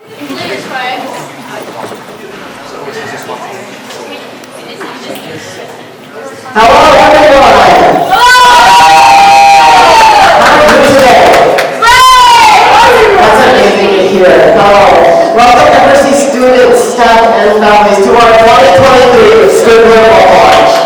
Hello, everyone! How are you today? That's amazing to hear. Hello. Welcome University students, staff, and families to our 2023 Scribbler launch.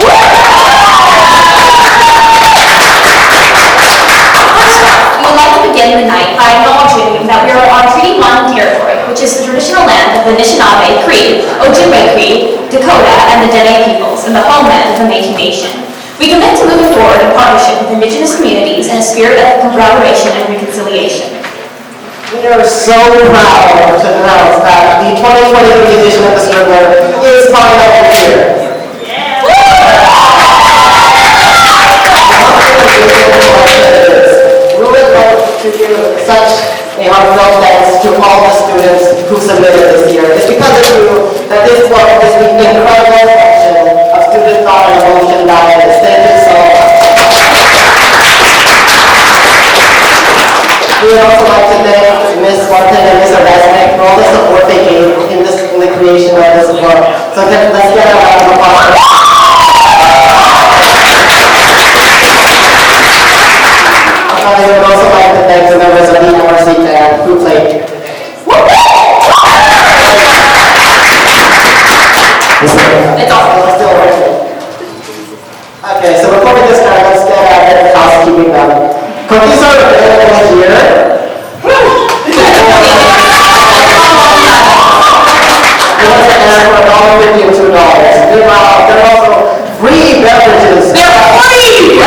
We would like to begin the night by acknowledging that we are on Treaty 1 territory, which is the traditional land of the Anishinaabe, Cree, Ojibwe Cree, Dakota, and the Dene peoples, and the homeland of the Métis Nation. We commit to moving forward in partnership with Indigenous communities in a spirit of collaboration and reconciliation. We are so proud to announce that the 2023 edition of the Scribbler is coming up this year. We would like to give such a heartfelt thanks to all the students who submitted this year. It's because of you that this book is the incredible collection of student thought and emotion that is. Thank you so much. We would also like to thank Ms. Martin and Mr. Resnick for all the support they gave in the creation of this book. So let's get a round of applause. I would also like to thank the members of the MRC band who played here today. It's awesome. It's still working. Okay, so before we get started, let's get a bit of housekeeping done. Cookies are available here. They want to ask for $1.50 and $2. They're also free beverages. They're free!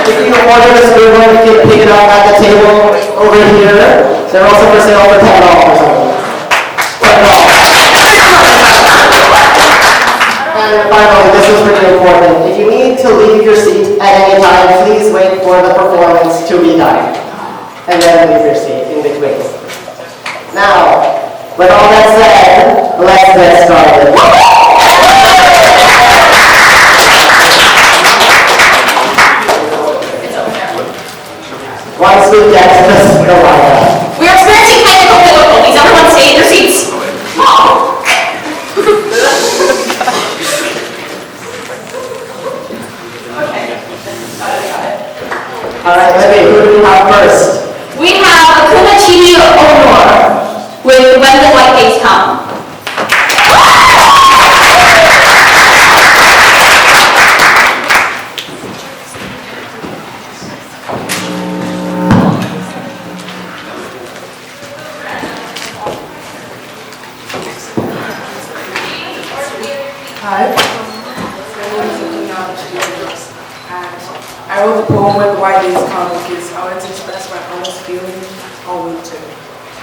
If you order this food, you can pick it up at the table over here. They're also for sale for $10. And finally, this is pretty important. If you need to leave your seat at any time, please wait for the performance to be done. And then leave your seat in between. Now, with all that said, let's get started. Once we get to the lineup. We are experiencing technical difficulties. Everyone stay in your seats. Alright, Libby, who do we have first? We have Akuma Chidi Onor with When the White Days Come. Hi. I wrote the poem When the White Days Come because I wanted to express my honest feelings on winter.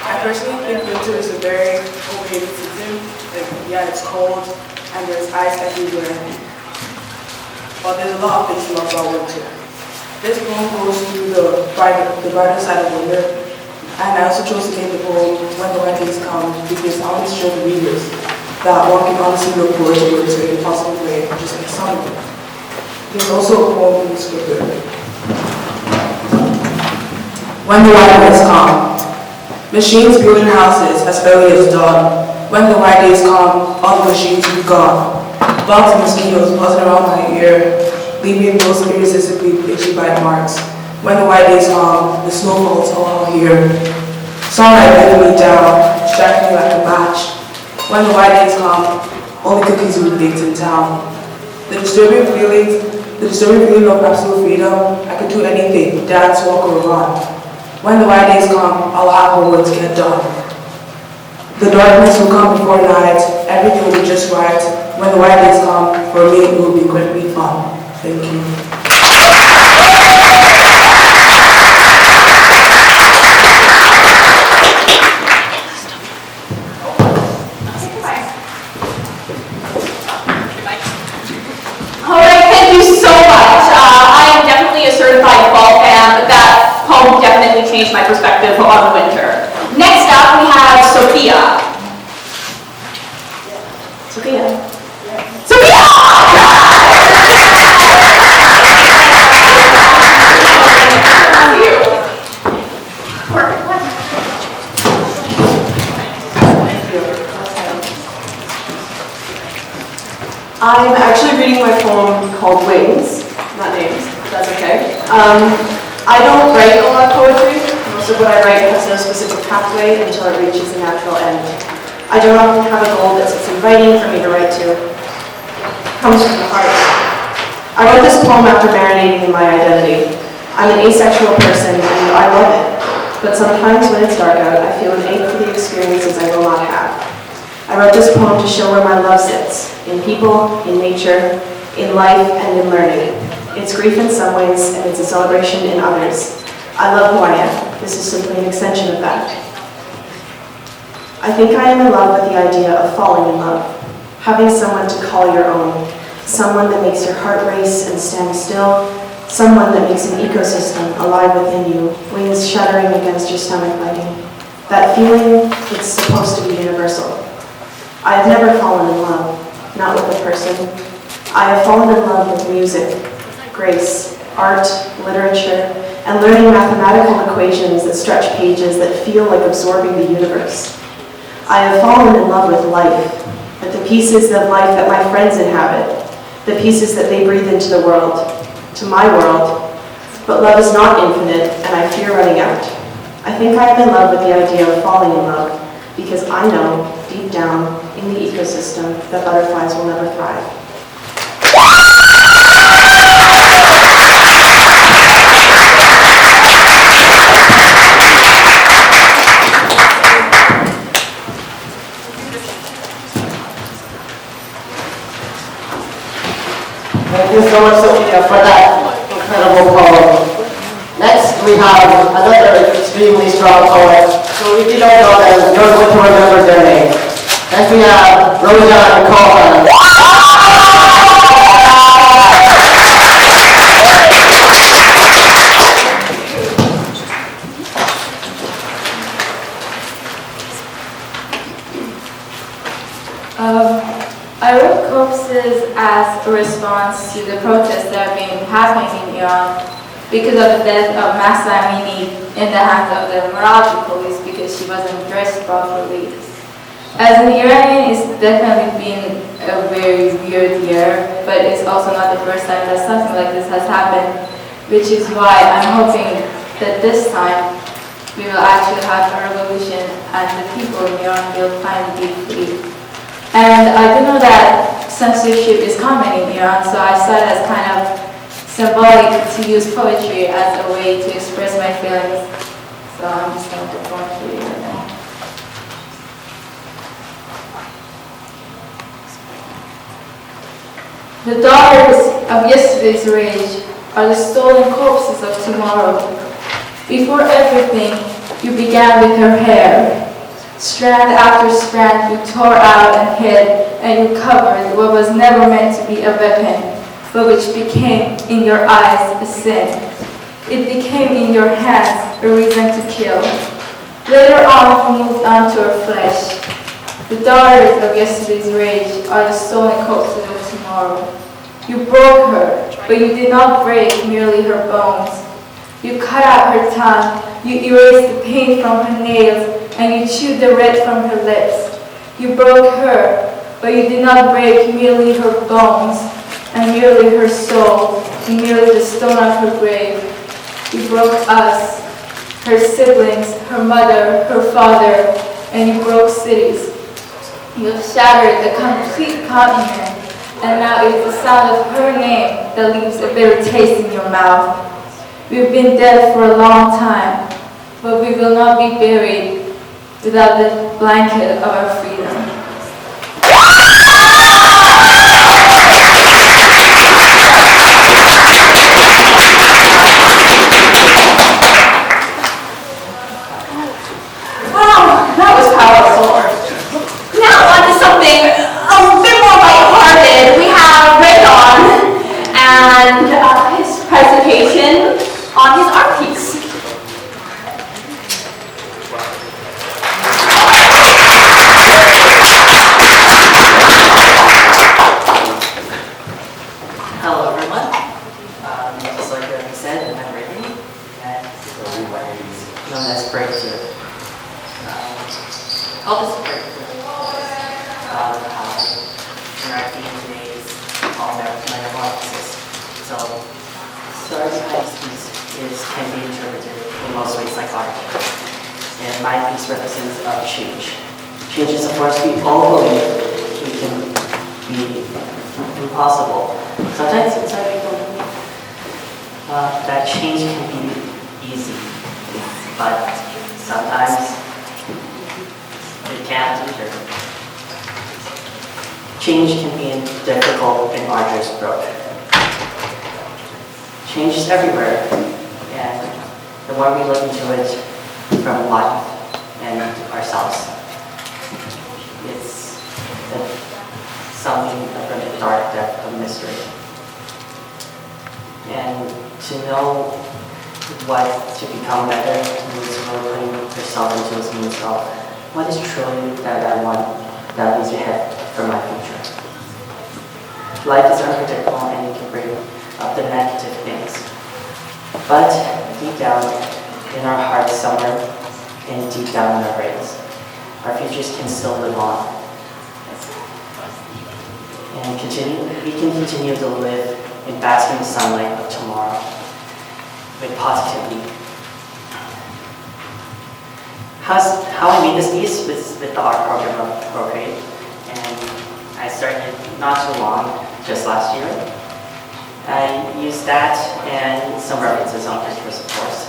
I personally think winter is a very okay season. Yeah, it's cold and there's ice everywhere. But there's a lot of things to love about winter. This poem goes through the brighter side of winter. And I also chose to name the poem When the White Days Come because I want to show the readers that one can honestly look forward to winter in a positive way, just like summer. There's also a poem in the Scribbler. When the white days come, machines building houses as early as dawn. When the white days come, all the machines will be gone. Bugs and mosquitoes buzzing around my ear, leaving those irresistibly itchy bite marks. When the white days come, the snow falls all here. Sunlight beating me down, striking me like a match. When the white days come, only cookies will be baked in town. The disturbing feeling of absolute freedom, I could do anything, dance, walk, or run. When the white days come, I'll have homework to get done. The darkness will come before night, everything will be just right. When the white days come, for me it will be incredibly fun. Thank you. Changed my perspective on winter. Next up, we have Sophia. Sophia. Sophia! I don't write a lot of poetry. Most of what I write has no specific pathway until it reaches a natural end. I don't often have a goal that sits inviting for me to write to. It comes from the heart. I wrote this poem after marinating in my identity. I'm an asexual person and I love it. But sometimes when it's dark out, I feel an ache for the experiences I will not have. I wrote this poem to show where my love sits, in people, in nature, in life, and in learning. It's grief in some ways, and it's a celebration in others. I love who I am. This is simply an extension of that. I think I am in love with the idea of falling in love, having someone to call your own, someone that makes your heart race and stand still, someone that makes an ecosystem alive within you, wings shuddering against your stomach biting. That feeling, it's supposed to be universal. I have never fallen in love, not with a person. I have fallen in love with music, grace, art, literature, and learning mathematical equations that stretch pages that feel like absorbing the universe. I have fallen in love with life, with the pieces of life that my friends inhabit, the pieces that they breathe into the world, to my world. But love is not infinite, and I fear running out. I think I am in love with the idea of falling in love, because I know, deep down, in the ecosystem, that butterflies will never thrive. Thank you so much, Sophia, for that incredible poem. Next, we have another extremely strong poet. So if you don't know them, you're going to remember their name. Next, we have Rojan Kaufman. I wrote corpses as a response to the protests that have been happening in Iran because of the death of Mahsa Amini in the hands of the morality police because she wasn't dressed properly. As an Iranian, it's definitely been a very weird year, but it's also not the first time that something like this has happened, which is why I'm hoping that this time we will actually have a revolution and the people in Iran will finally be free. And I do know that censorship is common in Iran, so I saw it as kind of symbolic to use poetry as a way to express my feelings. So I'm just going to perform for you right now. The daughters of yesterday's rage are the stolen corpses of tomorrow. Before everything, you began with her hair. Strand after strand you tore out and hid, and you covered what was never meant to be a weapon, but which became in your eyes a sin. It became in your hands a reason to kill. Later on, you moved on to her flesh. The daughters of yesterday's rage are the stolen corpses of tomorrow. You broke her, but you did not break merely her bones. You cut out her tongue, you erased the paint from her nails, and you chewed the red from her lips. You broke her, but you did not break merely her bones, and merely her soul, and merely the stone of her grave. You broke us, her siblings, her mother, her father, and you broke cities. You have shattered the complete continent, and now it is the sound of her name that leaves a bitter taste in your mouth. We've been dead for a long time, but we will not be buried without the blanket of our freedom. Wow, that was powerful. Now on to something a bit more lighthearted. We have Rayon and his presentation on his art piece. Hello everyone. Just like Jeremy said, I'm Ricky, and known as Breakthrough. I'll just breakthrough. Interacting in today's all-American metamorphosis. So, start with ice piece. can be interpreted in most ways like art. And my piece represents change. Change is a force we all believe we can be impossible. Sometimes inside we don't believe that change can be easy, but sometimes it can't either. Change can be difficult and arduous road. Change is everywhere, and the more we look into it from life and ourselves, it's something from the dark depth of mystery. And to know what to become better means putting yourself into this means of what is truly that I want that leads ahead for my future. Life is unpredictable and it can bring up the negative things. But deep down in our hearts somewhere and deep down in our brains, our futures can still live on. And we can continue to live in basking in the sunlight of tomorrow with positivity. How I made this piece was with the art program of Procreate, and I started not too long, just last year. I used that and some references on Pinterest, of course.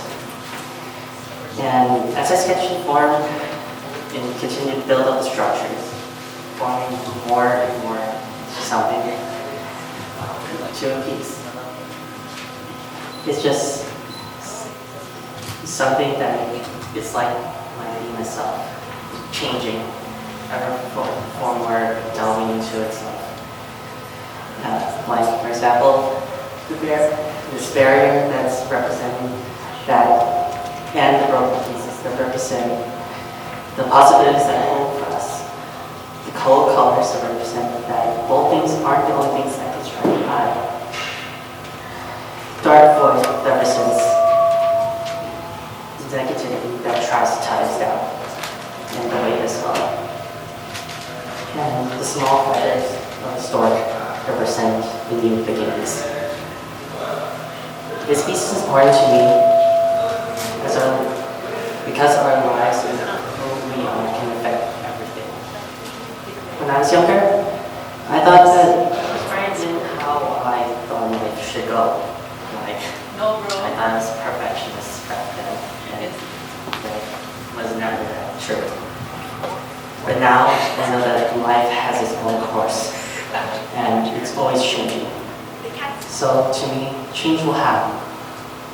And as I sketched the form and continued to build up the structures, forming more and more into something, to a piece. It's just something that it's like my being myself, changing, ever more delving into itself. Like, for example, this barrier that's representing that, and the broken pieces that represent the possibilities that hold for us. The cold colors that represent that both things aren't the only things that can strike the eye. Dark void that represents negativity that tries to tie us down, and the weight as well. And the small feathers of the stork represent the new beginnings. This piece is important to me because our lives and who we are can affect everything. When I was younger, I thought that friends in how I thought life should go. Like, I thought I was a perfectionist back then, and it was never true. But now I know that life has its own course, and it's always changing. So to me, change will happen,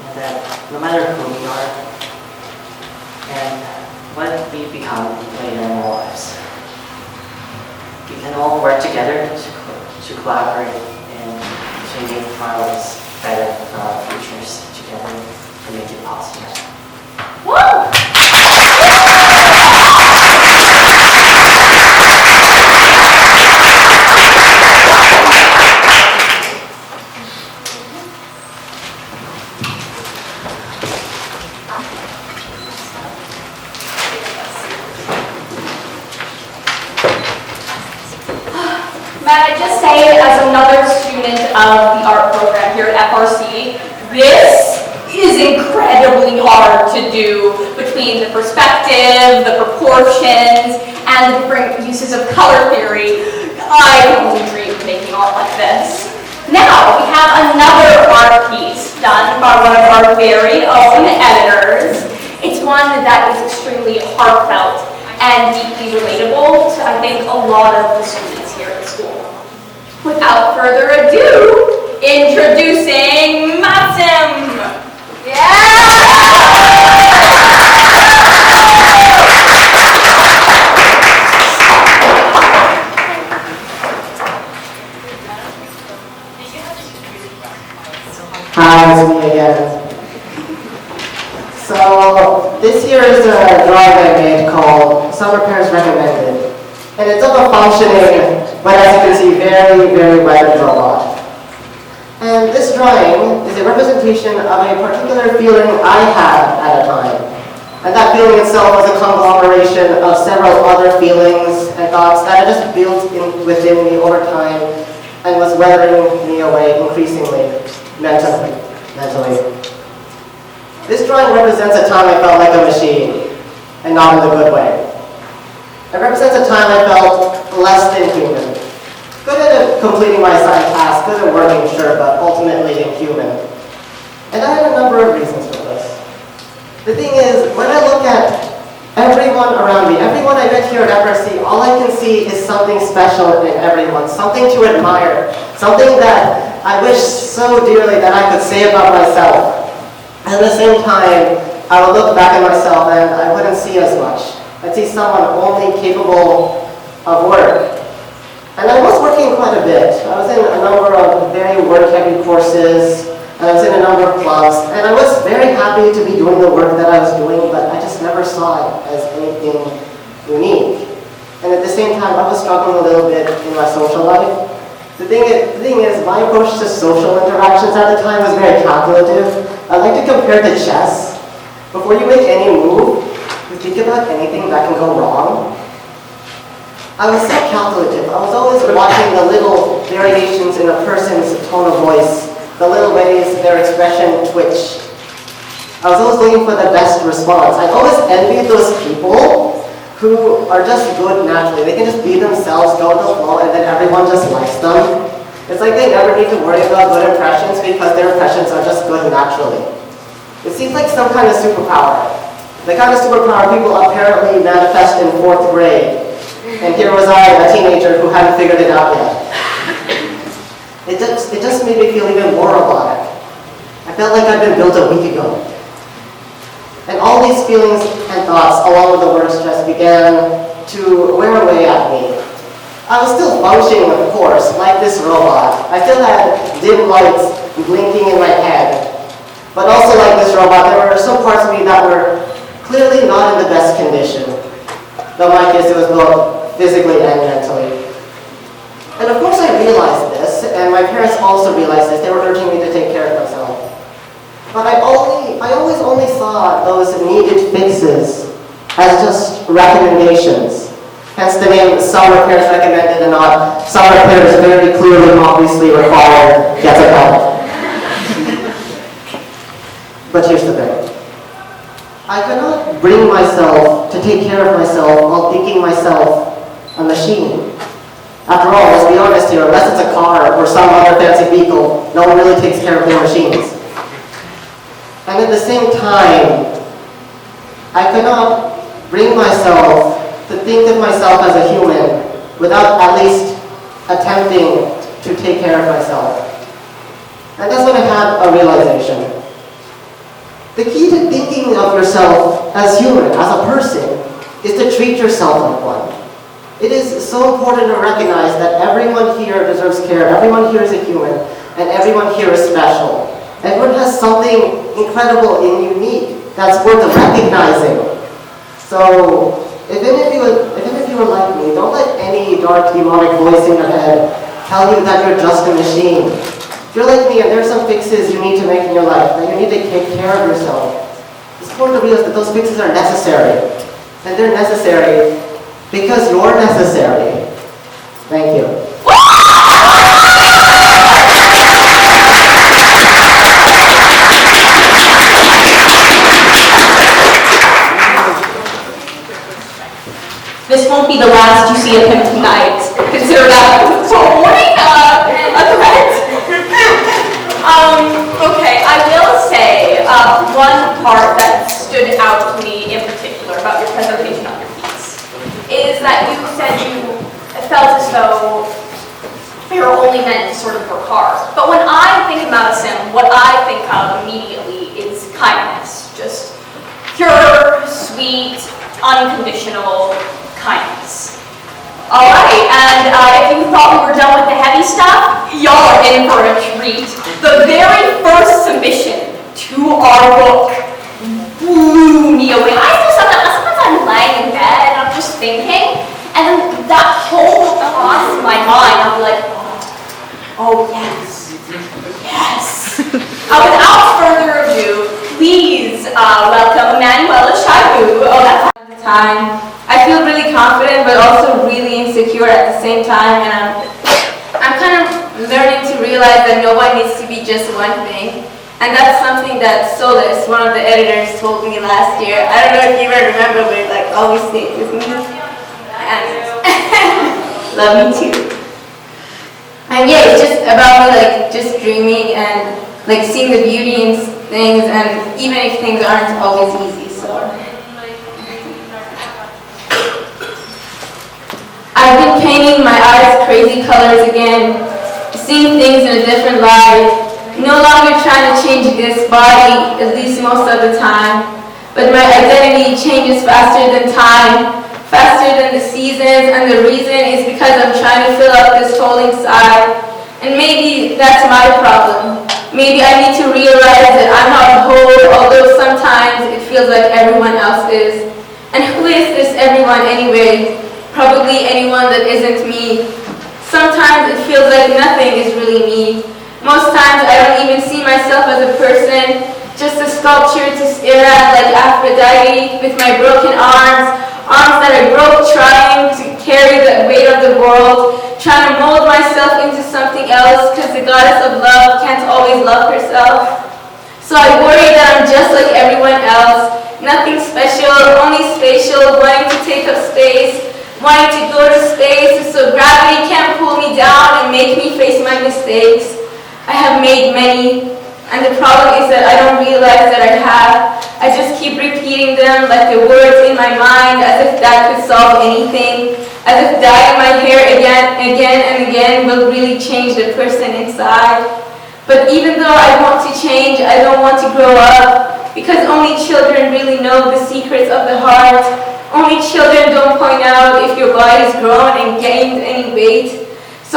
and that no matter who we are and what we become later in our lives, we can all work together to collaborate and to make our lives better for our futures together to make it possible. Woo! May I just say, as another student of the art program here at FRC, this is incredibly hard to do between the perspective, the proportions, and the different uses of color theory. I can only dream of making art like this. Now, we have another art piece done by one of our very own editors. It's one that is extremely heartfelt and deeply relatable to, I think, a lot of the students here at school. Without further ado, introducing Maxim! Hi, it's me again. So, this year's drawing I made called Summer Parents Recommended. And it's of a functioning, but as you can see, very, very weathered robot. And this drawing is a representation of a particular feeling I had at a time. And that feeling itself was a conglomeration of several other feelings and thoughts that had just built within me over time and was weathering me away increasingly mentally. This drawing represents a time I felt like a machine, and not in the good way. It represents a time I felt less than human. Good at completing my assigned tasks, good at working, sure, but ultimately inhuman. And I had a number of reasons for this. The thing is, when I look at everyone around me, everyone I met here at FRC, all I can see is something special in everyone, something to admire, something that I wish so dearly that I could say about myself. At the same time, I would look back at myself and I wouldn't see as much. I'd see someone only capable of work. And I was working quite a bit. I was in a number of very work-heavy courses, and I was in a number of clubs, and I was very happy to be doing the work that I was doing, but I just never saw it as anything unique. And at the same time, I was struggling a little bit in my social life. The thing is, my approach to social interactions at the time was very calculative. I like to compare it to chess. Before you make any move, you think about anything that can go wrong. I was so calculative. I was always watching the little variations in a person's tone of voice, the little ways their expression twitch. I was always looking for the best response. I always envied those people who are just good naturally. They can just be themselves, go with the flow, and then everyone just likes them. It's like they never need to worry about good impressions because their impressions are just good naturally. It seems like some kind of superpower. The kind of superpower people apparently manifest in 4th grade. And here was I, a teenager who hadn't figured it out yet. It just made me feel even more robotic. I felt like I'd been built a week ago. And all these feelings and thoughts, along with the word stress, began to wear away at me. I was still functioning, of course, like this robot. I still had dim lights blinking in my head. But also like this robot, there were some parts of me that were clearly not in the best condition. Though my case, it was both physically and mentally. And of course I realized this, and my parents also realized this. They were urging me to take care of myself. But I always only saw those needed fixes as just recommendations. Hence the name some repairs recommended and not some repairs very clearly, obviously required, get some help. But here's the thing. I could not bring myself to take care of myself while thinking myself a machine. After all, let's be honest here, unless it's a car or some other fancy vehicle, no one really takes care of their machines. And at the same time, I could not bring myself to think of myself as a human without at least attempting to take care of myself. And that's when I had a realization. The key to thinking of yourself as human, as a person, is to treat yourself like one. It is so important to recognize that everyone here deserves care, everyone here is a human, and everyone here is special. Everyone has something incredible and unique that's worth recognizing. So, if any of you are like me, don't let any dark demonic voice in your head tell you that you're just a machine. If you're like me and there's some fixes you need to make in your life, that you need to take care of yourself, it's important to realize that those fixes are necessary. And they're necessary because you're necessary. Thank you. This won't be the last you see of him tonight. Consider that a warning, a threat. Okay, I will say one part that stood out to me in particular about your presentation of your piece is that you said you felt as though you were only meant to sort of work hard. But when I think about a sim, what I think of immediately is kindness. Just pure, sweet, unconditional kindness. Alright, and if you thought we were done with the heavy stuff, y'all are in for a treat. The very first submission to our book blew me away. Sometimes I'm laying in bed and I'm just thinking, and then that whole crossed my mind. I'll be like, oh yes, yes. Without further ado, please welcome Manuela Shabu. Oh, that's time. I feel really confident but also really insecure at the same time, and I'm kind of learning to realize that no one needs to be just one thing. And that's something that Solis, one of the editors, told me last year. I don't know if you ever remember, but it like always stayed with me. And love you too. And yeah, it's just about me like just dreaming and like seeing the beauty in things, and even if things aren't always easy, so. I've been painting my eyes crazy colors again, seeing things in a different light. No longer trying to change this body, at least most of the time. But my identity changes faster than time, faster than the seasons, and the reason is because I'm trying to fill up this hole inside. And maybe that's my problem. Maybe I need to realize that I'm not whole, although sometimes it feels like everyone else is. And who is this everyone anyway? Probably anyone that isn't me. Sometimes it feels like nothing is really me. Most times I don't even see myself as a person, just a sculpture to stare at like Aphrodite with my broken arms that I broke trying to carry the weight of the world, trying to mold myself into something else because the goddess of love can't always love herself. So I worry that I'm just like everyone else, nothing special, only spatial, wanting to take up space, wanting to go to space so gravity can't pull me down and make me face my mistakes. I have made many, and the problem is that I don't realize that I have. I just keep repeating them like the words in my mind as if that could solve anything, as if dyeing my hair again and again will really change the person inside. But even though I want to change, I don't want to grow up, because only children really know the secrets of the heart. Only children don't point out if your body's grown and gained any weight. So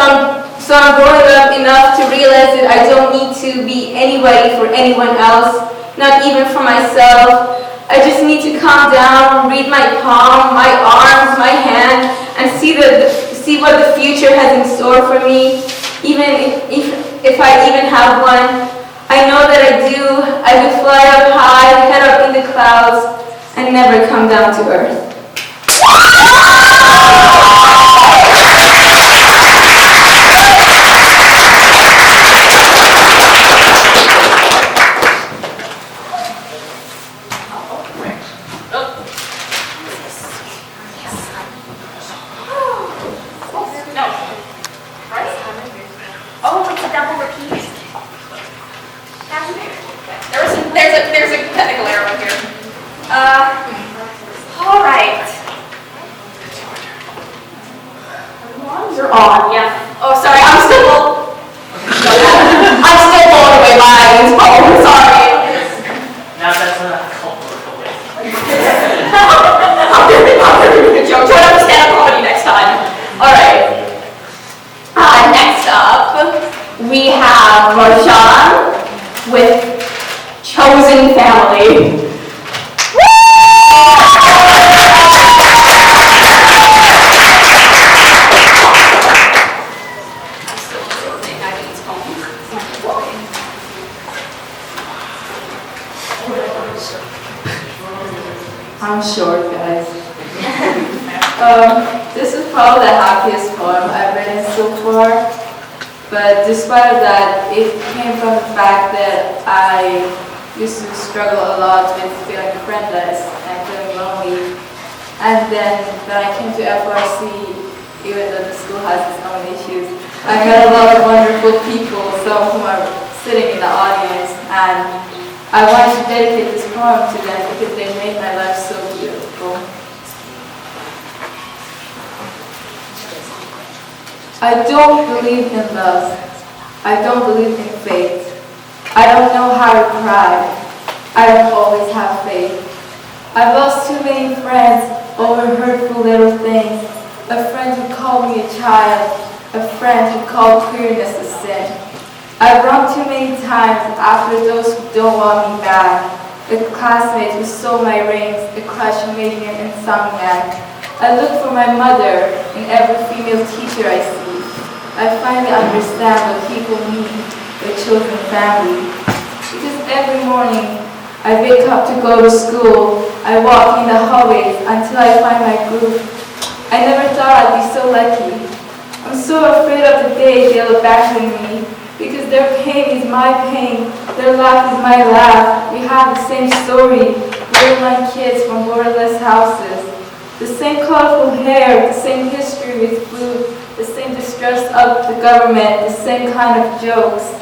I'm growing up enough to realize that I don't need to be anybody for anyone else, not even for myself. I just need to calm down, read my palm, my arms, my hand, and see what the future has in store for me, even if I even have one. I know that I do. I will fly up high, head up in the clouds, and never come down to earth. There's a technical error right here. All right. You're on, yeah. Oh, sorry, I'm still blown away by these poems. Sorry. Now that's not culpable. I'm gonna make a joke. Try to understand comedy next time. All right. Next up, we have Rajan with Chosen Family. I'm short, guys. This is probably the happiest poem I've written so far, but despite of that, it came from the fact that I used to struggle a lot with feeling friendless and feeling lonely, and then when I came to FRC, even though the school has its own issues, I met a lot of wonderful people, some of whom are sitting in the audience, and I wanted to dedicate this poem to them because they made my life so beautiful. I don't believe in love. I don't believe in fate. I don't know how to cry. I don't always have faith. I've lost too many friends over hurtful little things. A friend who called me a child. A friend who called queerness a sin. I've run too many times after those who don't want me back. The classmate who stole my rings, the crush who made me an insomniac. I look for my mother in every female teacher I see. I finally understand what people mean, their chosen family. Because every morning I wake up to go to school, I walk in the hallways until I find my group. I never thought I'd be so lucky. I'm so afraid of the day they'll abandon me, because their pain is my pain, their laugh is my laugh. We have the same story. We're like kids from borderless houses. The same colorful hair, the same history with food, the same distrust of the government, the same kind of jokes.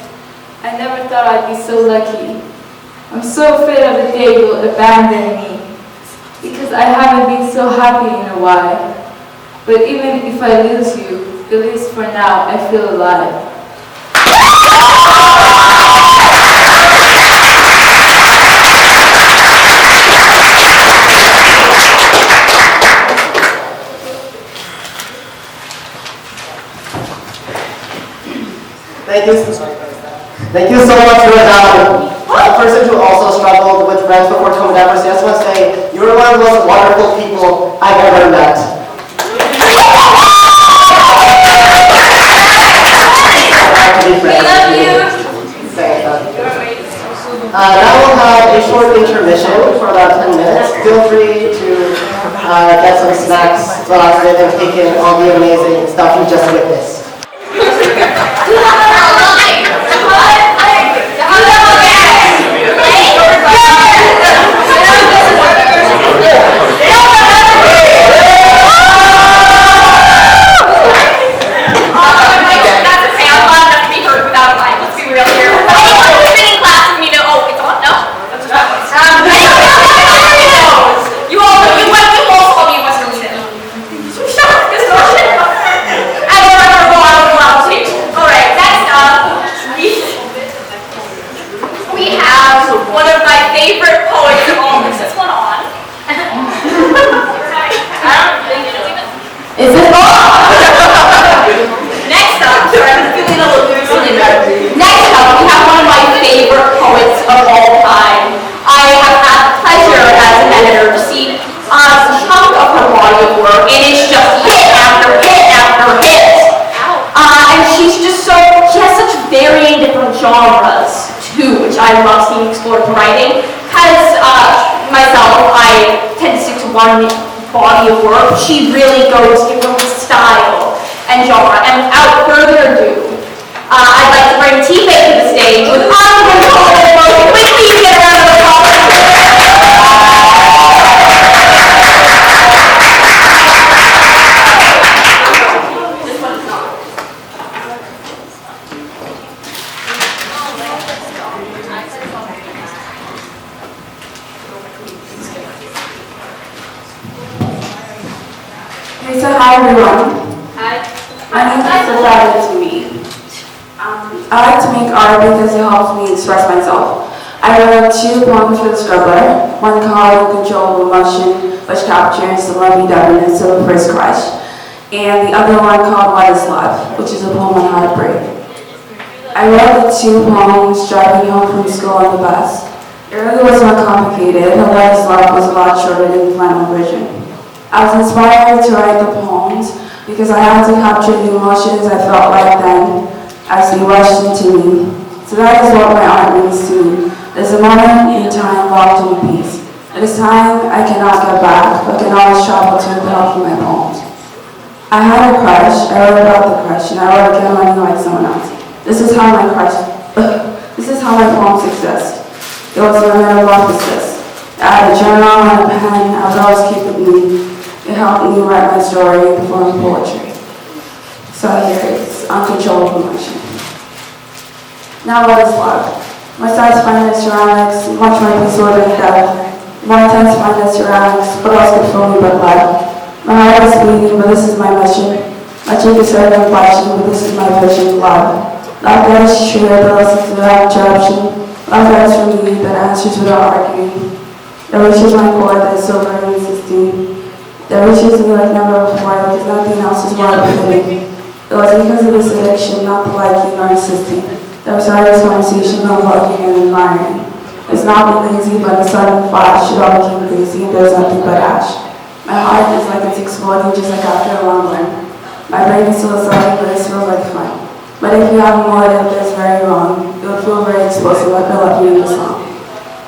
I never thought I'd be so lucky. I'm so afraid of the day you'll abandon me, because I haven't been so happy in a while. But even if I lose you, at least for now, I feel alive. Thank you so much for a person who also struggled with rent before COVID ever. So I just want to say, you're one of the most wonderful people I've ever met. We love you. Now we'll have a short intermission for about 10 minutes. Feel free to get some snacks, relax a bit, and take in all the amazing stuff you just witnessed. Genres too, which I love seeing explored in writing. Because myself, I tend to stick to one body of work. She really goes in with style and genre. And without further ado, I'd like to bring T-Bake to the stage with uncontrollable with me. Get a round of applause. So hi everyone. Hi. My name is Scribbler to me. I like to make art because it helps me express myself. I wrote 2 poems for the Scribbler, one called Uncontrollable Emotion, which captures the lovey-doveyness of a first crush, and the other one called What is Love, which is a poem on heartbreak. I wrote the 2 poems driving home from school on the bus. It really was more complicated, and What is Love was a lot shorter than the final version. I was inspired to write the poems because I had to capture the emotions I felt right then as they rushed into me. So that is what my art means to me. There's a moment in time locked in peace. It is time I cannot get back, but can always travel to with the help of my poems. I had a crush, I wrote about the crush, and I wrote again when you like someone else. This is how my poems exist. It was my metamorphosis. I had a journal and a pen, I would always keep with me. It helped me write my story and perform poetry. So here it's Uncontrollable Emotion. Now what is love? My sights find its ceramics, much more peaceful than death. My intents find its ceramics, what else could fill me but love? My heart is bleeding, but this is my mission. My cheek is red and flashing, but this is my vision, love. Love that is true, that listens without interruption. Love that is for me, that answers without arguing. That reaches my core, that is so very insisting. That reaches me like never before, because nothing else is more befitting. It was because of this addiction, not the liking or insisting, that we started this conversation about looking and admiring. It's not been lazy, but a sudden flash, it all became crazy, and there's nothing but ash. My heart is like it's exploding just like after a long run. My brain is still exciting, but it feels like fun. But if you have a motive that's very wrong, it would feel very explosive like I left you in the song.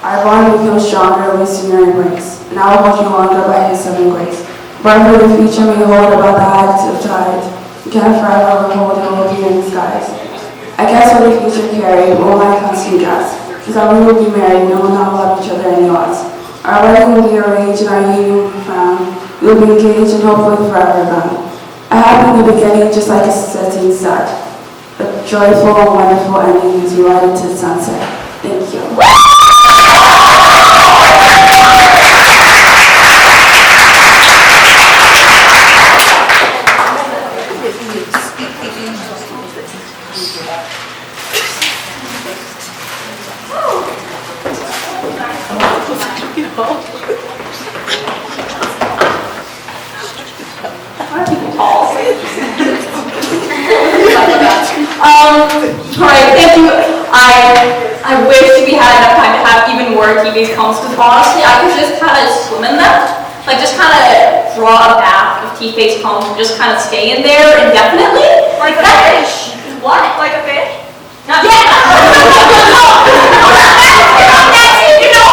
Our bond will feel stronger, at least in your embrace, and I will hold you longer by his seven grace. But for the future may hold about the heights of tides. You can't forever hold and hold you in the skies. I guess what the future carried, all my constant guess, is that we will be married, no one will love each other any less. Our wedding will be arranged and our union will be found. We will be engaged and hopefully forever bound. A happy new beginning, just like a setting start. A joyful and wonderful ending as we ride into the sunset. Thank you. Alright, thank you. I wish we had enough time to have even more TV cones, because honestly, I could just kind of swim in them. Like, just kind of draw a bath of tea-faced cones and just kind of stay in there indefinitely. Like a fish? What? Like a fish? Not yet. You know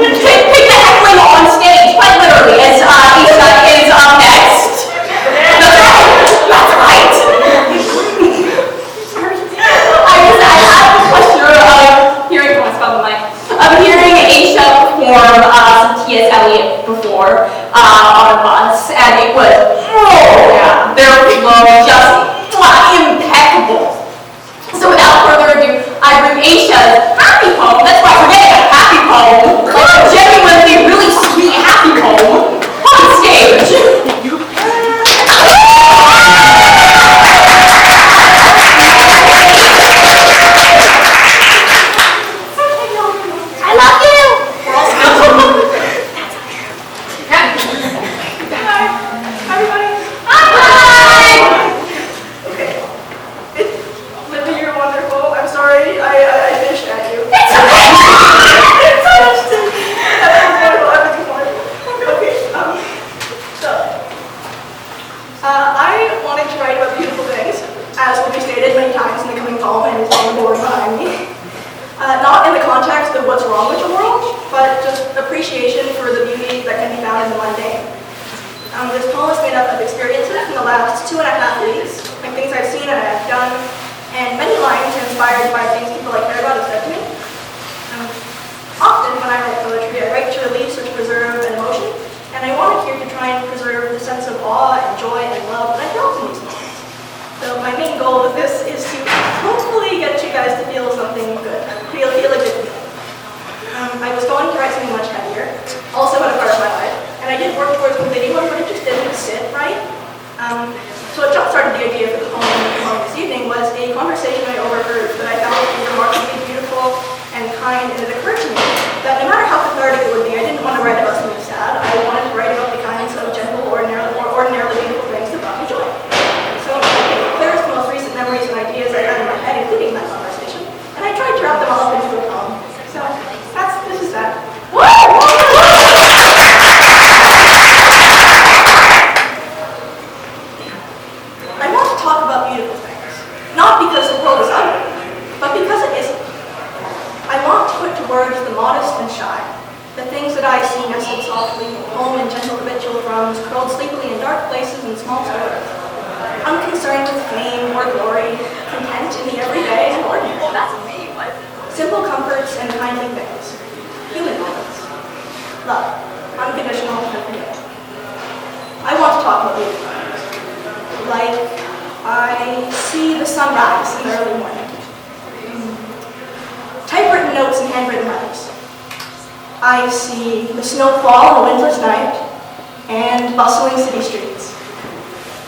Pick the heckling on stage, quite literally, as Isha is up next. That's right. I have the pleasure of hearing, Aisha perform some T.S. Eliot before on a bus, and it was, their flow just impeccable. So without further ado, I bring Aisha's happy poem. That's why we're getting a happy poem. Like a genuinely really sweet happy poem on stage. I love you. Hi, everybody. Hi. Okay. Living, you're wonderful. I'm sorry I fished at you. It's okay. It's so interesting. That was wonderful. Everything's wonderful. Okay, so, I wanted to write about beautiful things, as will be stated many times in the coming poem and is on the board behind me. Not in the context of what's wrong with the world, but just appreciation for the beauty that can be found in the mundane. This poem is made up of experiences in the last 2.5 weeks, like things I've seen and I've done, and many lines are inspired by things people I care about have said to me. Often when I write poetry, I write to release or to preserve an emotion, and I wanted here to try and preserve the sense of awe and joy and love that I felt in these moments. So my main goal with this is to hopefully get you guys to feel something good, feel a good feeling. I was going to write something much heavier, also at a part of my life, and I did work towards completing one, but it just didn't sit right. So what jump-started the idea for the poem this evening was a conversation I overheard that I found to be remarkably beautiful and kind, and it occurred to me that no matter how cathartic it would be, I didn't want to write about something sad. I wanted to write about the kinds of gentle, ordinarily beautiful things that brought me joy. So I picked the clearest, most recent memories and ideas I had in my head, including that conversation, and I tried to wrap them all up into a poem. So this is that. I want to talk about beautiful things, not because the world is ugly, but because it isn't. I want to put to words the modest and shy, the things that I see nestled softly, home in gentle habitual thrones, curled sleepily in dark places and small stories. Unconcerned with fame or glory, content in the everyday and ordinary. Simple comforts and kindly things, human moments, love, unconditional and forgiving. I want to talk about beautiful things. Like, I see the sunrise in the early morning. Typewritten notes and handwritten letters. I see the snow fall on a windless night and bustling city streets.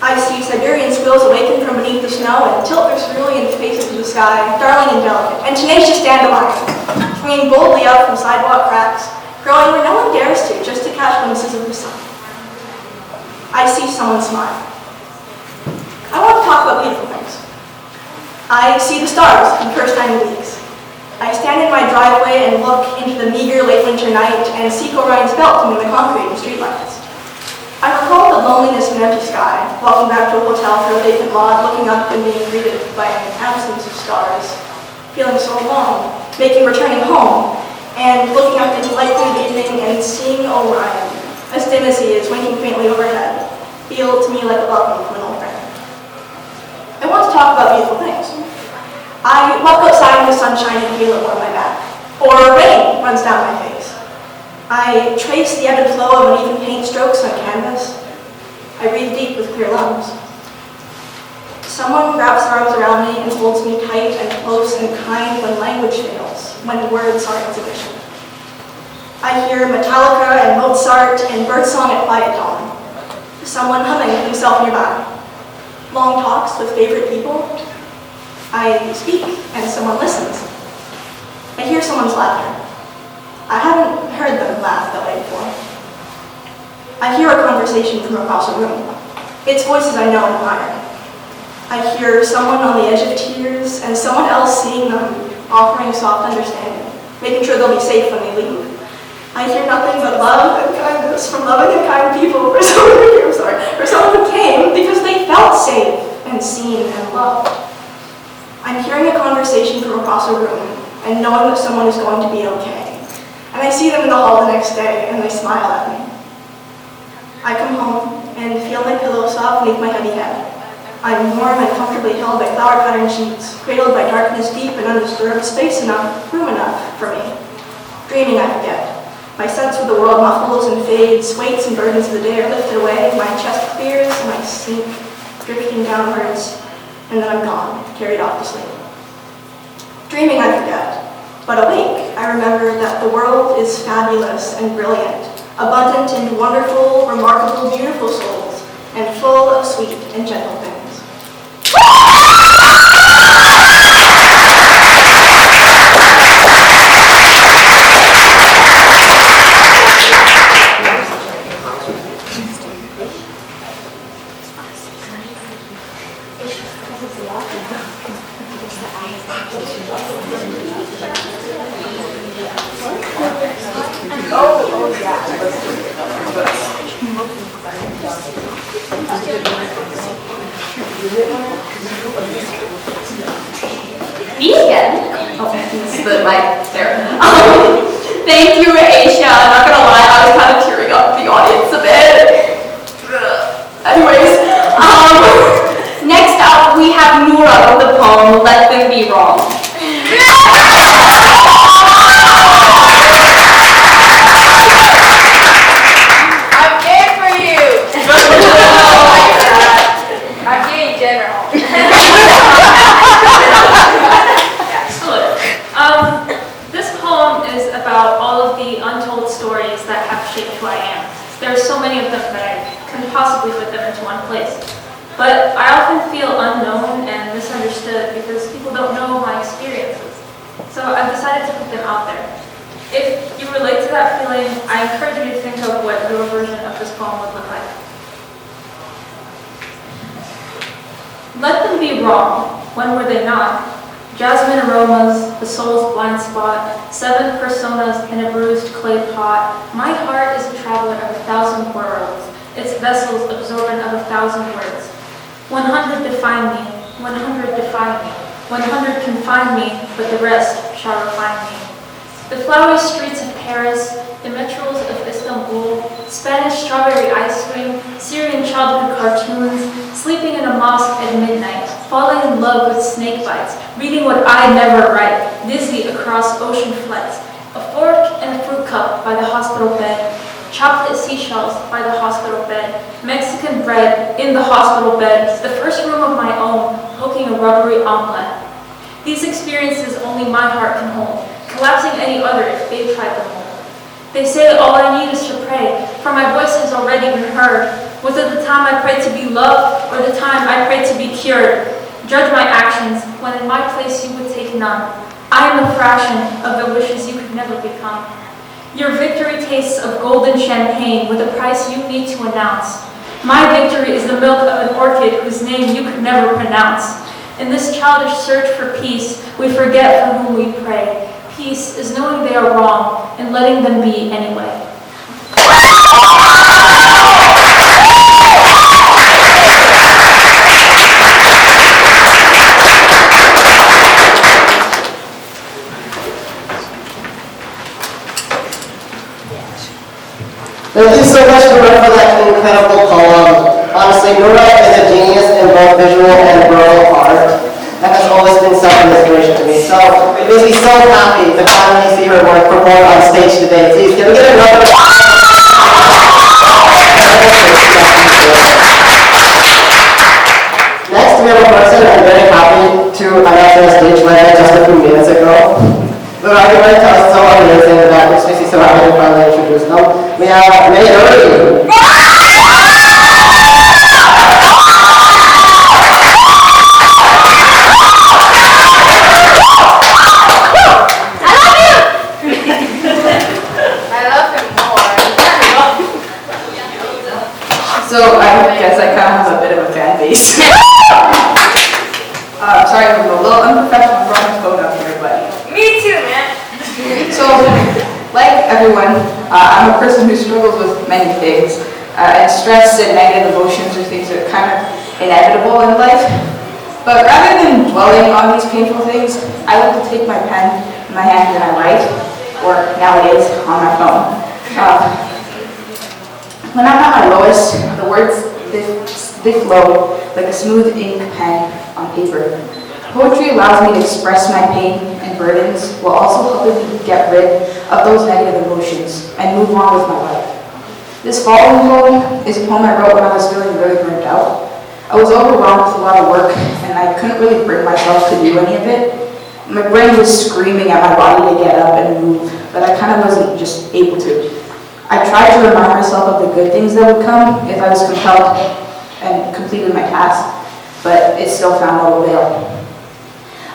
I see Siberian squills awaken from beneath the snow and tilt their cerulean faces to the sky, darling and delicate, and tenacious dandelions, swinging boldly out from sidewalk cracks, growing where no one dares to, just to catch glimpses of the sun. I see someone smile. I want to talk about beautiful things. I see the stars for the first time in weeks. I stand in my driveway and look into the meager late winter night and see Orion's belt among the concrete and streetlights. I recall the loneliness of an empty sky, walking back to a hotel for a vacant lot, looking up and being greeted by an absence of stars, feeling so alone, returning home, and looking up into light through the evening and seeing Orion as dim as he is, winking faintly overhead, feel to me like a welcome from an old friend. I want to talk about beautiful things. I walk outside in the sunshine and feel it on my back, or rain runs down my face. I trace the ebb and flow of uneven paint strokes on canvas. I breathe deep with clear lungs. Someone wraps their arms around me and holds me tight and close and kind when language fails, when words are insufficient. I hear Metallica and Mozart and birdsong at quiet dawn. Someone humming himself nearby. Long talks with favorite people. I speak and someone listens. I hear someone's laughter. I haven't heard them laugh that way before. I hear a conversation from across the room. It's voices I know and admire. I hear someone on the edge of tears and someone else seeing them, offering soft understanding, making sure they'll be safe when they leave. I hear nothing but love and kindness from loving and kind people for someone who came because they felt safe and seen and loved. I'm hearing a conversation from across a room and knowing that someone is going to be okay. And I see them in the hall the next day and they smile at me. I come home and feel my pillow soft beneath my heavy head. I'm warm and comfortably held by flower-patterned sheets, cradled by darkness deep and undisturbed, space enough, room enough for me. Dreaming I forget. My sense of the world muffles and fades, weights and burdens of the day are lifted away, my chest clears and I sink, drifting downwards, and then I'm gone, carried off to sleep. Dreaming I forget, but awake I remember that the world is fabulous and brilliant, abundant in wonderful, remarkable, beautiful souls, and full of sweet and gentle things. Thank you, Aisha. I'm not gonna lie, I was kind of tearing up the audience a bit. Anyways, next up we have Nora with the poem "Let Them Be Wrong." I'm gay for you. I'm gay in general. This poem is about all of the untold stories that have shaped who I am. There are so many of them that I couldn't possibly put them into one place. But I often feel unknown and misunderstood because people don't know my experiences. So I've decided to put them out there. If you relate to that feeling, I encourage you to think of what your version of this poem would look like. Let them be wrong. When were they not? Jasmine aromas, the soul's blind spot, 7 personas in a bruised clay pot. My heart is a traveler of 1,000 worlds, its vessels absorbent of 1,000 words. 100 define me, 100 define me, 100 confine me, but the rest shall refine me. The flowery streets of Paris, the metros of Istanbul, Spanish strawberry ice cream, Syrian childhood cartoons, sleeping in a mosque at midnight, falling in love with snake bites, reading what I never write, dizzy across ocean flights, a fork and a fruit cup by the hospital bed, chocolate seashells by the hospital bed, Mexican bread in the hospital bed, the first room of my own, poking a rubbery omelet. These experiences only my heart can hold, collapsing any other if they tried to hold. They say all I need is to pray, for my voice has already been heard. Was it the time I prayed to be loved, or the time I prayed to be cured? Judge my actions, when in my place you would take none. I am a fraction of the wishes you could never become. Your victory tastes of golden champagne with a price you need to announce. My victory is the milk of an orchid whose name you could never pronounce. In this childish search for peace, we forget for whom we pray. Peace is knowing they are wrong and letting them be anyway. Thank you so much, for that incredible poem. Honestly, Nora is a genius in both visual and verbal art. That has always been such an inspiration to me. So it makes me so happy to finally see her work performed on stage today. Please, can we get another? Next, we have a person I'm very happy to announce on stage led just a few minutes ago. The argument is so amazing that it makes me so happy to finally introduce them. We have Mary. So I guess I kind of have a bit of a fan base. Sorry, I'm a little unprofessional throwing my phone up here, but... Me too, man. So, like everyone, I'm a person who struggles with many things. And stress and negative emotions are things that are kind of inevitable in life. But rather than dwelling on these painful things, I like to take my pen in my hand and I write, or nowadays, on my phone. When I'm at my lowest, the words, they flow like a smooth ink pen on paper. Poetry allows me to express my pain and burdens while also helping me get rid of those negative emotions and move on with my life. This following poem is a poem I wrote when I was feeling really burnt out. I was overwhelmed with a lot of work and I couldn't really bring myself to do any of it. My brain was screaming at my body to get up and move, but I kind of wasn't just able to. I tried to remind myself of the good things that would come if I was compelled and completed my task, but it still found no avail.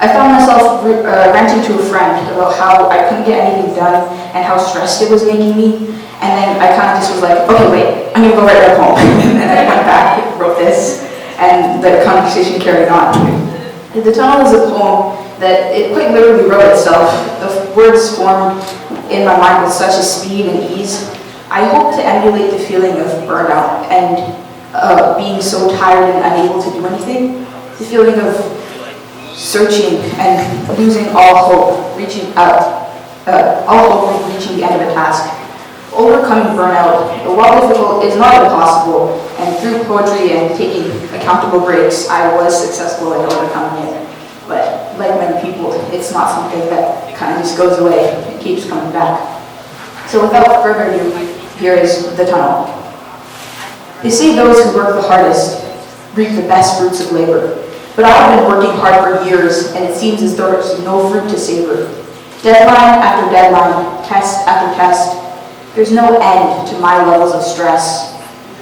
I found myself ranting to a friend about how I couldn't get anything done and how stressed it was making me, and then I kind of just was like, okay, wait, I'm gonna go write that poem. And then I went back, wrote this, and the conversation carried on. The Tunnel is a poem that it quite literally wrote itself. The words formed in my mind with such a speed and ease. I hope to emulate the feeling of burnout and being so tired and unable to do anything. The feeling of searching and losing all hope, reaching out, all hope of reaching the end of a task. Overcoming burnout, while difficult, is not impossible, and through poetry and taking accountable breaks, I was successful in overcoming it. But like many people, it's not something that kind of just goes away, it keeps coming back. So without further ado, here is The Tunnel. They say those who work the hardest reap the best fruits of labor. But I've been working hard for years, and it seems as though there's no fruit to savor. Deadline after deadline, test after test, there's no end to my levels of stress.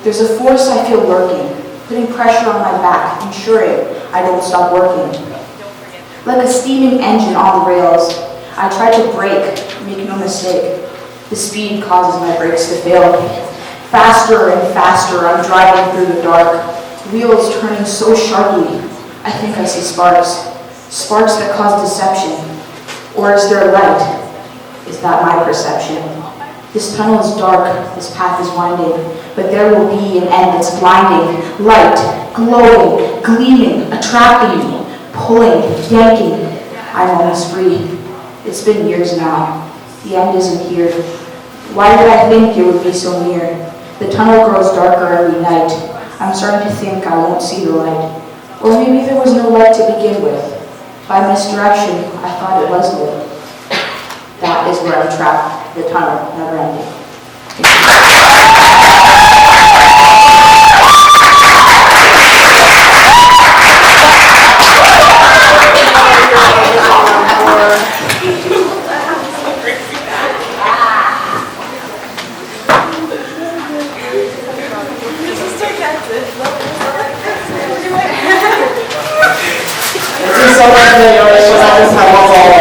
There's a force I feel lurking, putting pressure on my back, ensuring I don't stop working. Like a steaming engine on the rails, I try to brake, make no mistake. The speed causes my brakes to fail. Faster and faster, I'm driving through the dark, wheels turning so sharply, I think I see sparks. Sparks that cause deception. Or is there a light? Is that my perception? This tunnel is dark, this path is winding, but there will be an end that's blinding. Light, glowing, gleaming, attracting me, pulling, yanking. I'm almost free. It's been years now. The end isn't here. Why did I think it would be so near? The tunnel grows darker every night. I'm starting to think I won't see the light. Or maybe there was no light to begin with. By misdirection, I thought it was lit. That is where I'm trapped, the tunnel never ending. So much for your issues at this time of all.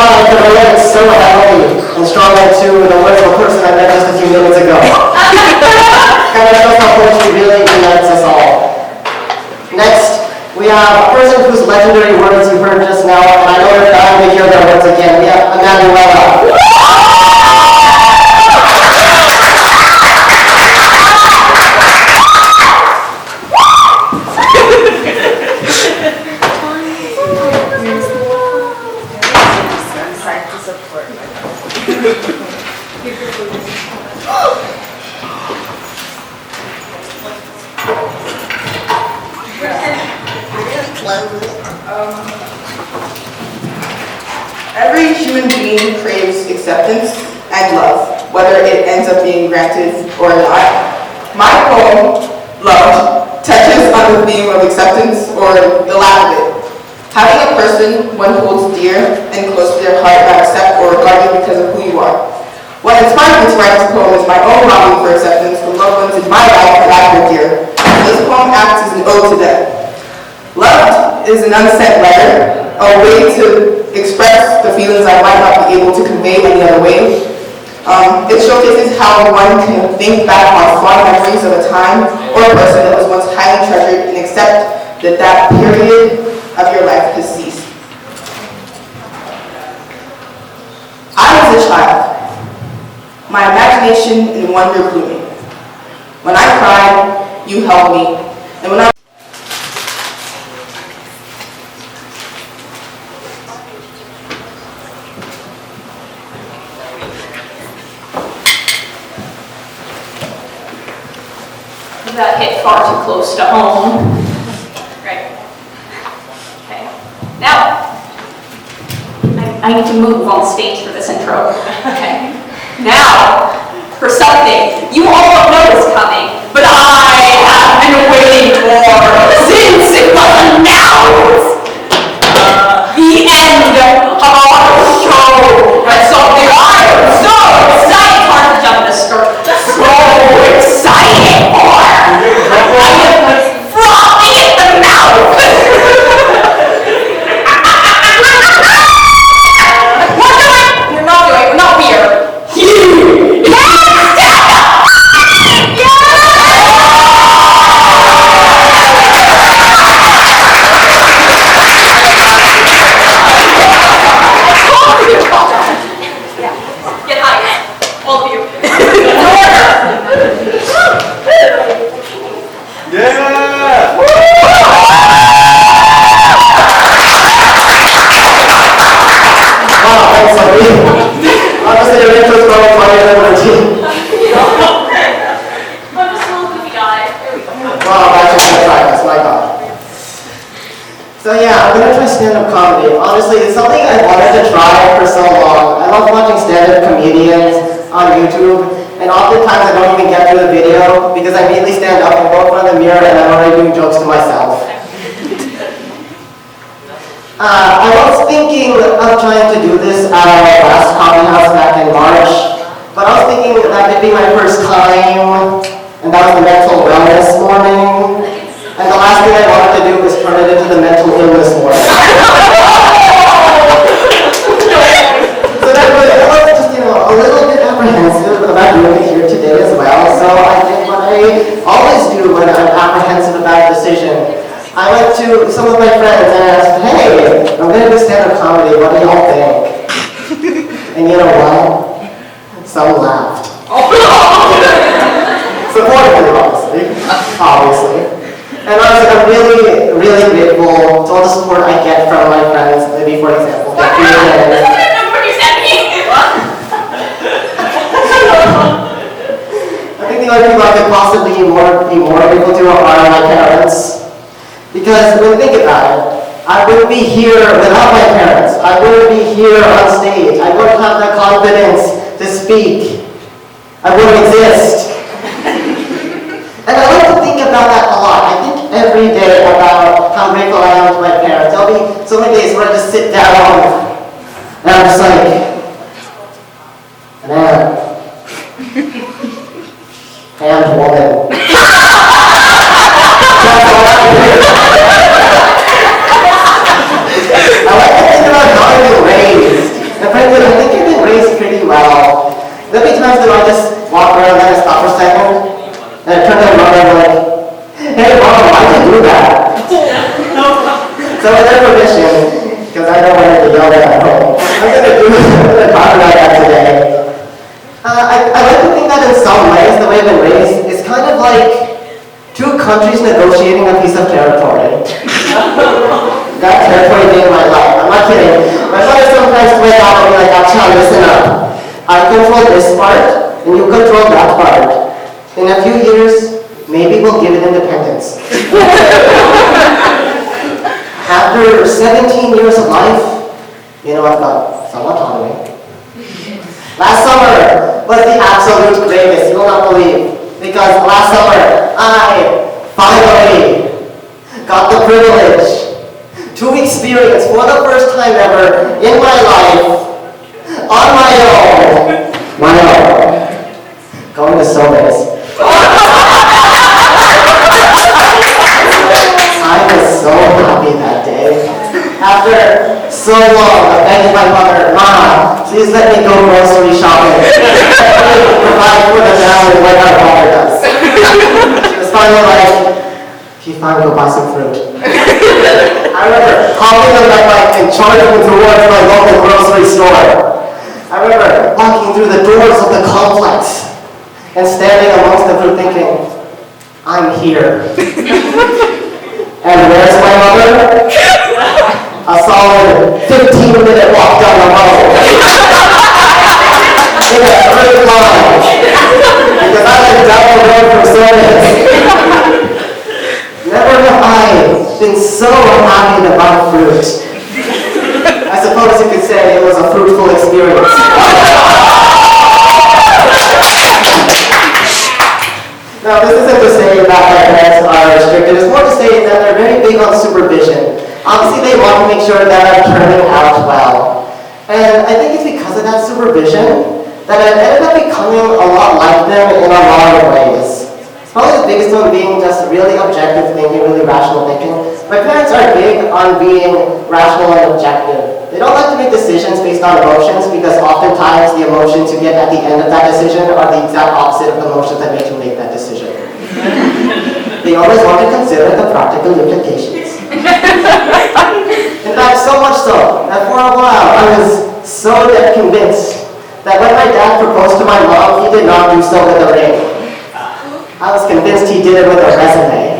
I could relate so heavily and strongly to the words of a person I met just a few minutes ago. Kind of shows how poetry really unites us all. Next, we have a person whose legendary words you heard just now, and I know you're dying to hear their words again. We have Emanuela. support my Every human being craves acceptance and love, whether it ends up being granted or not. My poem, Loved, touches on the theme of acceptance or the lack of it. Having a person one holds dear and close to their heart not accept or regard you because of who you are. What inspired me to write this poem is my own longing for acceptance from loved ones in my life that I hold dear. This poem acts as an ode to them. Loved is an unsent letter, a way to express the feelings I might not be able to convey any other way. It showcases how one can think back on fond memories of a time or a person that was once highly treasured and accept that that period of your life has ceased. I was a child, my imagination and wonder blooming. When I cried, you held me, and when I That hit far too close to home. Right. Okay. Now, I need to move on stage for this intro. Okay. Now, for something you all don't know is coming, but I have been waiting for since it was announced. The end of our show. And something I am so excited. Hard to jump the skirt. So excited for. I am frothing at the mouth. We're not weird. Get high, all of you. Honestly, your intro's probably funnier than my team. I'm just a little goofy guy. There we go. Wow, I'm actually gonna try this, my god. So yeah, I'm gonna try stand-up comedy. Honestly, it's something I wanted to try for so long. I love watching stand-up comedians on YouTube, and oftentimes I don't even get through the video because I immediately stand up and go in front of the mirror and I'm already doing jokes to myself. I was thinking of trying to do this at our last coffee house back in March, but I was thinking that would be my first time, and that was the mental wellness morning, and the last thing I wanted to do was turn it into the mental illness morning. So that I was just, a little bit apprehensive about doing it here today as well, so I did what I always do when I'm apprehensive about a decision. I went to some of my friends and asked, hey, I'm going to do stand-up comedy, what do y'all think? And you know what? Some laughed. Supportively, obviously. And honestly, I'm really, really grateful to all the support I get from my friends, maybe for example, thank you. I think the only people I could possibly be more grateful to are my parents. Because when you think about it, I wouldn't be here without my parents. I wouldn't be here on stage. I wouldn't have the confidence to speak. I wouldn't exist. And I like to think about that a lot. I think every day about how grateful I am to my parents. There'll be so many days where I just sit down and I'm just like, man, and woman. I like to think about how I've been raised. And frankly, I think I've been raised pretty well. There'll be times that I just walk around and I stop for a second, and I turn to my mother and I'm like, hey mom, why'd you do that? So with their permission, because I know when to yell at home, I'm going to talk about that today. I like to think that in some ways, the way I've been raised is kind of like two countries negotiating a piece of territory. That territory being my life. I'm not kidding. My mother sometimes parents to my dad and be like, Akshay, listen up. I control this part, and you control that part. In a few years, maybe we'll give it independence. After 17 years of life, I've got some autonomy. Last summer was the absolute greatest, you will not believe. Because last summer, I finally got the privilege to experience for the first time ever in my life, on my own, going to Sobeys. I was so happy that day. After so long of begging my mother, Mom, please let me go grocery shopping. Provide for the family like our father does. She was finally like, okay, fine, go buy some fruit. I remember hopping on my bike and charging towards my local grocery store. I remember walking through the doors of the complex and standing amongst the fruit thinking, I'm here. And where's my mother? A solid 15-minute walk down the road. In a straight line. Because I live down the road from Sobeys. Never have I been so happy to buy fruit. I suppose you could say it was a fruitful experience. Now, this isn't to say that my parents are restricted. It's more to say that they're very big on supervision. Obviously, they want to make sure that I'm turning out well. And I think it's because of that supervision that I've ended up becoming a lot like them in a lot of ways. Probably the biggest one being just really objective thinking, really rational thinking. My parents are big on being rational and objective. They don't like to make decisions based on emotions because oftentimes the emotions you get at the end of that decision are the exact opposite of the emotions that make you make that decision. They always want to consider the practical implications. In fact, so much so that for a while I was so dead convinced that when my dad proposed to my mom, he did not do so with a ring. I was convinced he did it with a resume.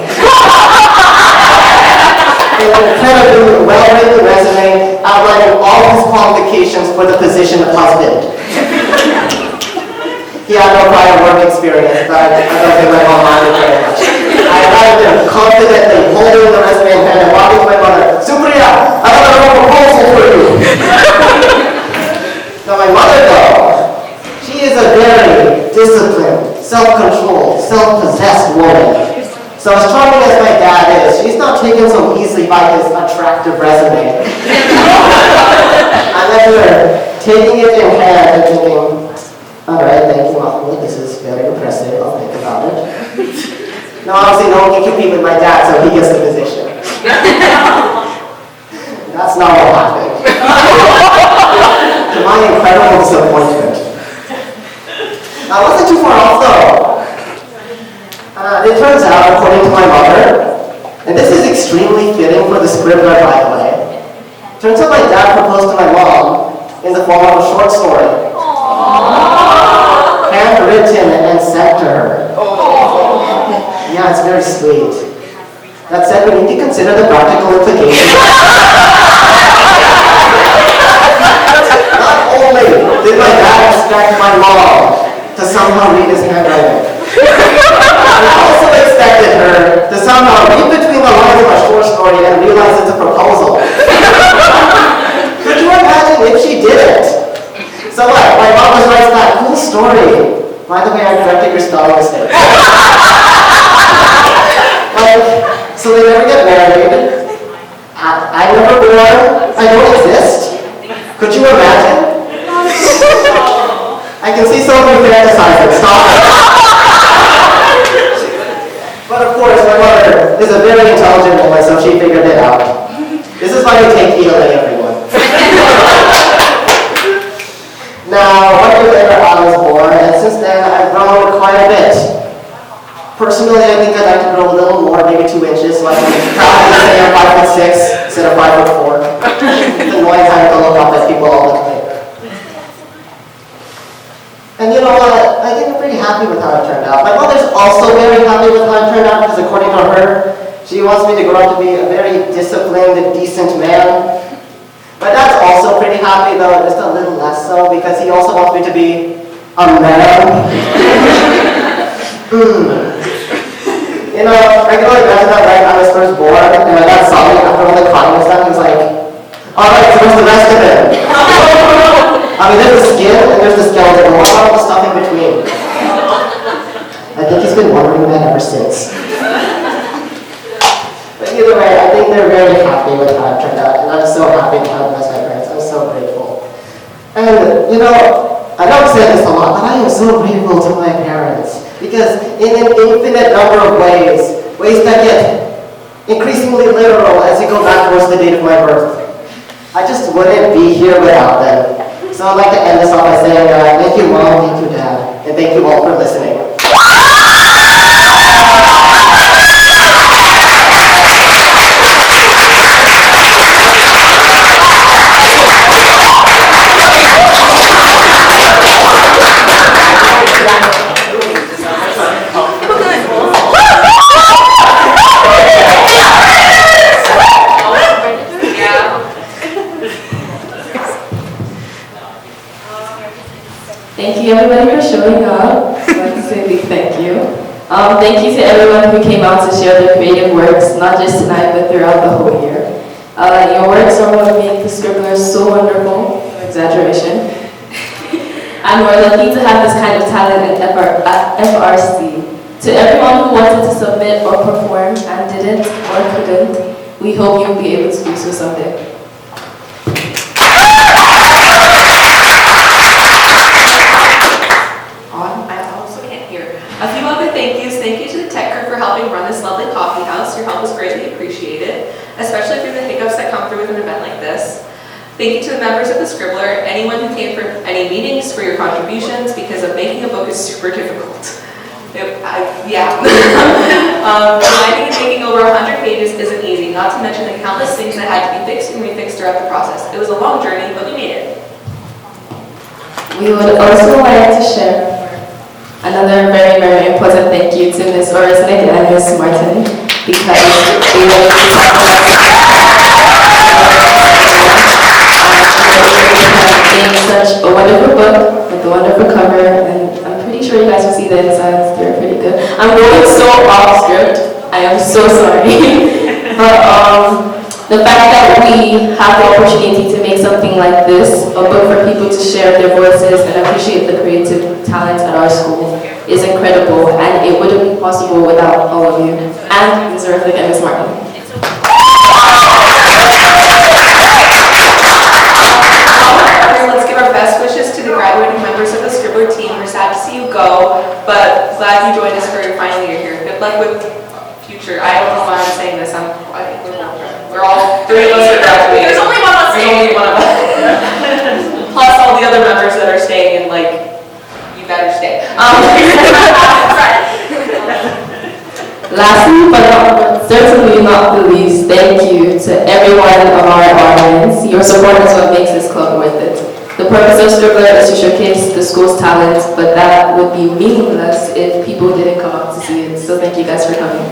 An incredibly well-written resume outlining all his qualifications for the position of husband. He had no prior work experience, but I don't think my mom minded very much. I arrived him confidently, holding the resume in hand and walking to my mother, Supriya, I have a proposal for you. Now my mother though, she is a very disciplined, self-controlled, self-possessed woman. So as charming as my dad is, she's not taken so easily by his attractive resume. I remember taking it in hand and thinking, alright, thank you, Mom. This is very impressive. I'll think about it. Now obviously no one can compete with my dad, so he gets the position. That's not what happened. To my incredible disappointment. I wasn't too far off though. It turns out, according to my mother, and this is extremely fitting for the Scribbler, by the way, turns out my dad proposed to my mom in the form of a short story. Handwritten and sent to her. Yeah, it's very sweet. That said, we need to consider the practical implications. Not only did my dad expect my mom to somehow read his handwriting, I also expected her to somehow read between the lines of a short story and realize it's a proposal. Could you imagine if she didn't? So what? My mom just writes that cool story. By the way, I corrected your spelling mistake. So they never get married. I'm never born. I don't exist. Could you imagine? I can see some of you fantasizing. Stop it. But of course, my mother is a very intelligent woman, so she figured it out. This is why we take ELA, everyone. Now, 1 year later, I was born, and since then, I've grown quite a bit. Personally, I think I'd like to grow a little more, maybe 2 inches, so I can proudly say I'm 5'6" instead of 5'4". It's annoying having to look up at people all the time. And you know what? I think I'm pretty happy with how it turned out. My mother's also very happy with how it turned out, because according to her, she wants me to grow up to be a very disciplined and decent man. My dad's also pretty happy though, just a little less so, because he also wants me to be a man. You know, I can only imagine that right I was first born, and my dad saw me after all the crying was done, he was like, alright, so what's the rest of it? I mean, there's the skin, and there's the skeleton, and what about all the stuff in between? I think he's been wondering that ever since. But either way, I think they're very happy with how it turned out, and I'm so happy to have them as my parents. I'm so grateful. And, you know, I don't say this a lot, but I am so grateful to my parents. Because in an infinite number of ways that get increasingly literal as you go back towards the date of my birth, I just wouldn't be here without them. So I'd like to end this off by saying, thank you Mom, thank you Dad, and thank you all for listening. Thank you everybody for showing up. I'd like to say a big thank you. Thank you to everyone who came out to share their creative works, not just tonight, but throughout the whole year. Your works are what make the Scribbler so wonderful, no exaggeration. And we're lucky to have this kind of talent at FRC. To everyone who wanted to submit or perform and didn't or couldn't, we hope you'll be able to do so someday. A few other thank yous. Thank you to the tech crew for helping run this lovely coffee house. Your help is greatly appreciated, especially through the hiccups that come through with an event like this. Thank you to the members of the Scribbler, anyone who came for any meetings, for your contributions, because of making a book is super difficult. Writing and making over 100 pages isn't easy, not to mention the countless things that had to be fixed and refixed throughout the process. It was a long journey, but we made it. We would also like to share another very, very important thank you to Ms. Oresnick and Ms. Martin, because they were such a wonderful book with a wonderful cover, and I'm pretty sure you guys will see the insides. They're pretty good. I'm going so off script. I am so sorry. But the fact that we have the opportunity to make something like this, a book for people to share their voices and appreciate the creative talents at our school, is incredible, and it wouldn't be possible without all of you. And Ms. Oresnick and Ms. Martin. Let's give our best wishes to the graduating members of the Scribbler team. We're sad to see you go, but glad you joined us for your final year here. Good luck with future. I don't know why I'm saying this. I think we're all 3 of us are graduating. There's only one of us. There's only one of us. Plus all the other members that are staying, and like, you better stay. Lastly, but certainly not the least, thank you to everyone of our audience. Your support is what makes this club worth it. The purpose of Scribbler is to showcase the school's talents, but that would be meaningless if people didn't come out to see it. So thank you guys for coming.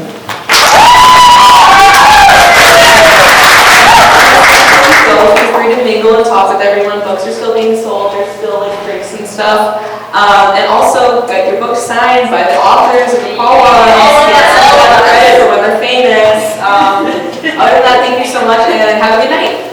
So feel free to mingle and talk with everyone. Books are still being sold. There's still like drinks and stuff. And also get your books signed by the authors of the poems. Get credit for when they're famous. Other than that, thank you so much and have a good night.